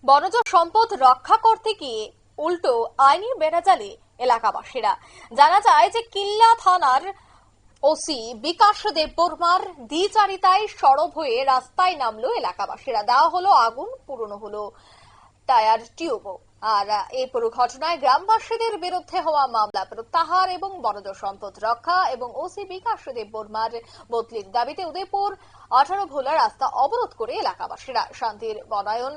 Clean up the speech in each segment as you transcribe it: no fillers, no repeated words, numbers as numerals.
বনজ সম্পদ রক্ষা করতে গিয়ে উল্টো আইনি বেড়াজালে এলাকাবাসীরা। জানা যায় যে কিল্লা থানার ওসি বিকাশ দেববর্মার দ্বিচারিতায় সরব হয়ে রাস্তায় নামলো এলাকাবাসীরা। দেওয়া হলো আগুন, পুরনো হলো টায়ার টিউবও। আর এই পুরো ঘটনায় গ্রামবাসীদের বিরুদ্ধে হওয়া মামলা প্রত্যাহার এবং বনজ সম্পদ রক্ষা এবং ওসি বিকাশ দেববর্মার বদলির দাবিতে উদয়পুর 18 ভোলা রাস্তা অবরোধ করে এলাকাবাসীরা। শান্তির বনায়ন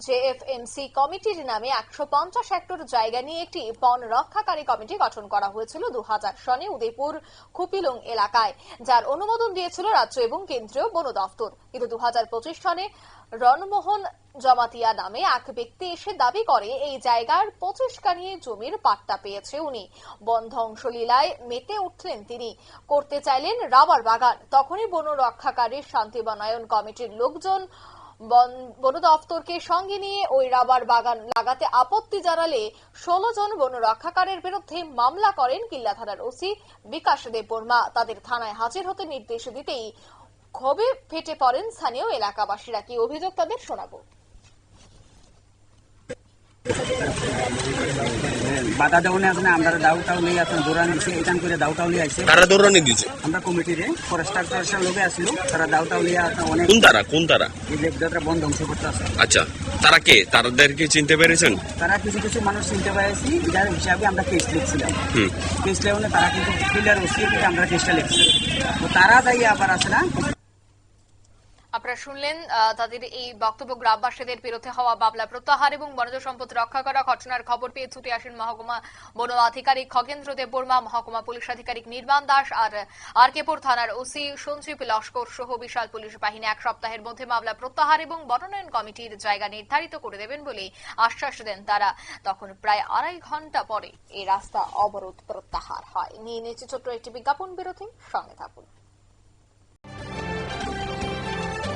জেএফএমসি কমিটির নামে 150 হেক্টর জায়গা নিয়ে একটি বন রক্ষাকারী কমিটি গঠন করা হয়েছিল 2000 সনে উদয়পুর খুপিলং এলাকায়, যার অনুমোদন দিয়েছিল রাজ্য এবং কেন্দ্রীয় বন দফতর। কিন্তু 2025 সনে রণমোহন জমাতিয়া নামে এক ব্যক্তি এসে দাবি করে এই জায়গার 25 কানি জমির পাট্টা পেয়েছে উনি। বন ধ্বংসলীলায় মেতে উঠলেন তিনি, করতে চাইলেন রাবার বাগান। তখনই বন রক্ষাকারী শান্তি বনায়ন কমিটির লোকজন বন দফতরকে সঙ্গে নিয়ে ওই রাবার বাগান লাগাতে আপত্তি জানালে 16 জন বন রক্ষাকারীর বিরুদ্ধে মামলা করেন কিল্লা থানার ওসি বিকাশ দেববর্মা। তাদের থানায় হাজির হতে নির্দেশ দিতেই ক্ষোভে ফেটে পড়েন স্থানীয় এলাকাবাসীরা। কি অভিযোগ তাদের শোনাবো। বাধা দেওয়া আসলে আমরা দাউটাও নিয়ে আসলে দৌড়ান দিচ্ছে, এখান করে দাউটাও নিয়ে আসছে। তারা দৌড়ানি দিচ্ছে আমরা কমিটিরে ফরেস্টার লোকে আসলো, তারা দাউটাও নিয়ে অনেক কোন তারা এই লেকটা বন ধ্বংস করতে আসে। আচ্ছা, তারা কে? তাদেরকে চিনতে পেরেছেন? তারা কিছু মানুষ চিনতে পেরেছি, যার হিসাবে আমরা কেস লিখছিলাম। কেস লেখলে তারা কিন্তু ক্লিয়ার ওসি আমরা কেসটা লিখছি, তো তারা যাই আবার আসে না। আপনারা শুনলেন তাদের এই বক্তব্য। গ্রামবাসীদের বিরুদ্ধে হওয়া মামলা প্রত্যাহার এবং বনজ সম্পদ রক্ষা করা ঘটনার খবর পেয়ে ছুটে আসেন মহকুমা বন আধিকারিক খগেন্দ্র দেববর্মা, মহকুমা পুলিশ আধিকারিক নির্বাণ দাস আর আরকেপুর থানার ওসি সঞ্জীব লস্কর সহ বিশাল পুলিশ বাহিনী 1 সপ্তাহের মধ্যে মামলা প্রত্যাহার এবং বনোন্নয়ন কমিটির জায়গা নির্ধারিত করে দেবেন বলে আশ্বাস দেন তারা। তখন প্রায় 2.5 ঘন্টা পরে এই রাস্তা অবরোধ প্রত্যাহার হয়। নিয়ে নিচ্ছে ছোট্ট একটি বিজ্ঞাপন বিরতি, সঙ্গে থাকুন।